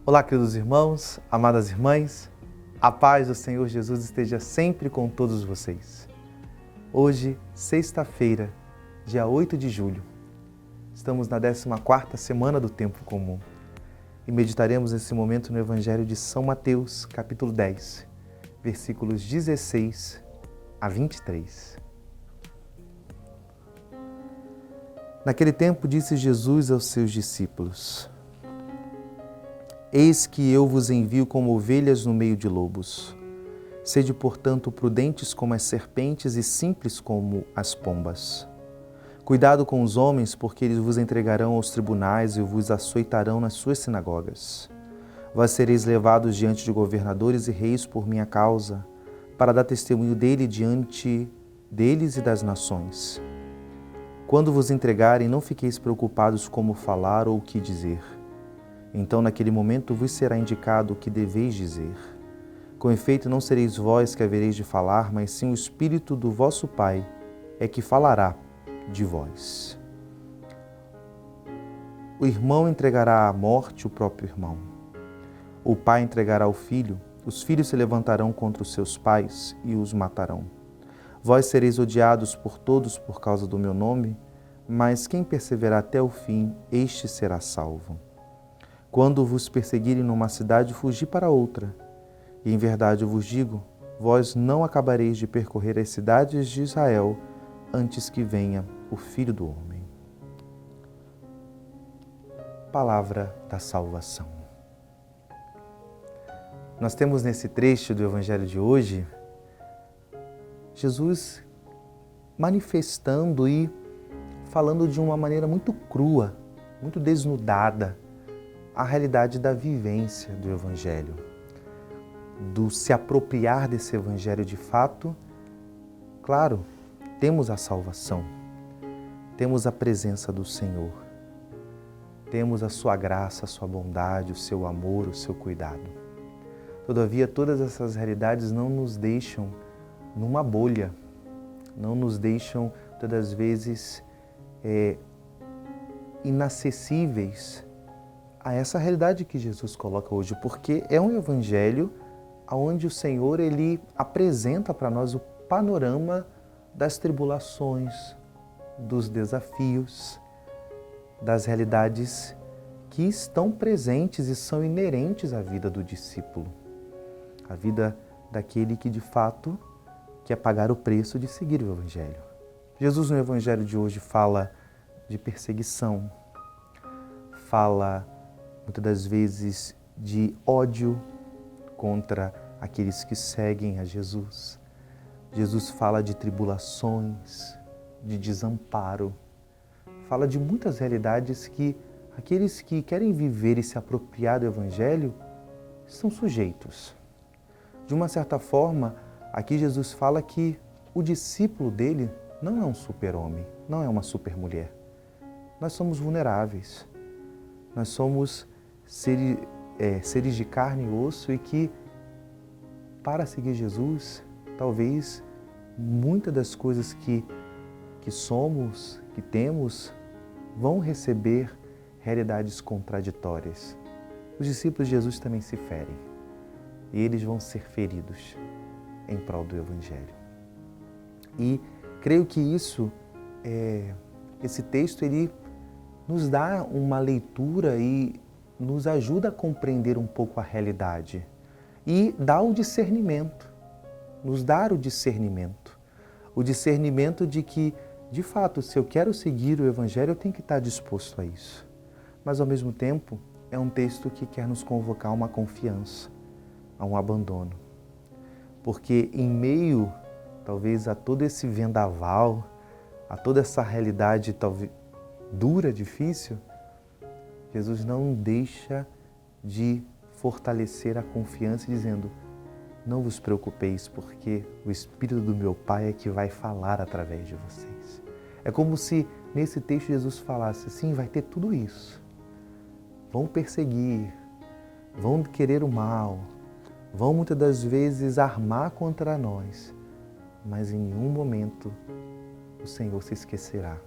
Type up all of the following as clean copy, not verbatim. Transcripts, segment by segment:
Olá, queridos irmãos, amadas irmãs, a paz do Senhor Jesus esteja sempre com todos vocês. Hoje, sexta-feira, dia 8 de julho, estamos na 14ª semana do Tempo Comum e meditaremos nesse momento no Evangelho de São Mateus, capítulo 10, versículos 16 a 23. Naquele tempo disse Jesus aos seus discípulos: Eis que eu vos envio como ovelhas no meio de lobos. Sede, portanto, prudentes como as serpentes e simples como as pombas. Cuidado com os homens, porque eles vos entregarão aos tribunais e vos açoitarão nas suas sinagogas. Vós sereis levados diante de governadores e reis por minha causa, para dar testemunho dele diante deles e das nações. Quando vos entregarem, não fiqueis preocupados como falar ou o que dizer. Então, naquele momento, vos será indicado o que deveis dizer. Com efeito, não sereis vós que havereis de falar, mas sim o Espírito do vosso Pai é que falará de vós. O irmão entregará à morte o próprio irmão. O pai entregará o filho. Os filhos se levantarão contra os seus pais e os matarão. Vós sereis odiados por todos por causa do meu nome, mas quem perseverar até o fim, este será salvo. Quando vos perseguirem numa cidade, fugi para outra. E em verdade eu vos digo, vós não acabareis de percorrer as cidades de Israel antes que venha o Filho do Homem. Palavra da salvação. Nós temos nesse trecho do Evangelho de hoje, Jesus manifestando e falando de uma maneira muito crua, muito desnudada, a realidade da vivência do Evangelho, do se apropriar desse Evangelho de fato. Claro, temos a salvação, temos a presença do Senhor, temos a sua graça, a sua bondade, o seu amor, o seu cuidado. Todavia, todas essas realidades não nos deixam numa bolha, não nos deixam, todas as vezes, inacessíveis a essa realidade que Jesus coloca hoje, porque é um evangelho onde o Senhor ele apresenta para nós o panorama das tribulações, dos desafios, das realidades que estão presentes e são inerentes à vida do discípulo, a vida daquele que de fato quer pagar o preço de seguir o evangelho. Jesus no evangelho de hoje fala de perseguição, fala muitas das vezes de ódio contra aqueles que seguem a Jesus. Jesus fala de tribulações, de desamparo, fala de muitas realidades que aqueles que querem viver e se apropriar do Evangelho estão sujeitos. De uma certa forma, aqui Jesus fala que o discípulo dele não é um super-homem, não é uma super-mulher. Nós somos vulneráveis, nós somos seres de carne e osso e que, para seguir Jesus, talvez muitas das coisas que somos, que temos, vão receber realidades contraditórias. Os discípulos de Jesus também se ferem e eles vão ser feridos em prol do Evangelho. E creio que esse texto ele nos dá uma leitura e nos ajuda a compreender um pouco a realidade e dá o discernimento, nos dar o discernimento de que, de fato, se eu quero seguir o Evangelho, eu tenho que estar disposto a isso. Mas, ao mesmo tempo, é um texto que quer nos convocar a uma confiança, a um abandono. Porque em meio, talvez, a todo esse vendaval, a toda essa realidade talvez dura, difícil, Jesus não deixa de fortalecer a confiança dizendo: não vos preocupeis, porque o Espírito do meu Pai é que vai falar através de vocês. É como se nesse texto Jesus falasse: sim, vai ter tudo isso. Vão perseguir, vão querer o mal, vão muitas das vezes armar contra nós, mas em nenhum momento o Senhor se esquecerá.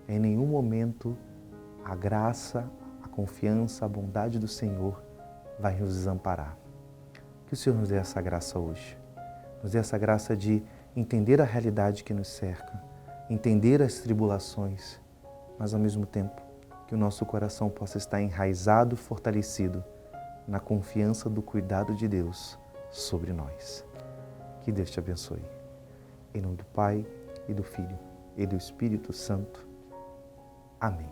Em nenhum momento a graça, a confiança, a bondade do Senhor vai nos desamparar. Que o Senhor nos dê essa graça hoje. Nos dê essa graça de entender a realidade que nos cerca, entender as tribulações, mas ao mesmo tempo que o nosso coração possa estar enraizado, fortalecido na confiança do cuidado de Deus sobre nós. Que Deus te abençoe. Em nome do Pai, e do Filho, e do Espírito Santo. Amém.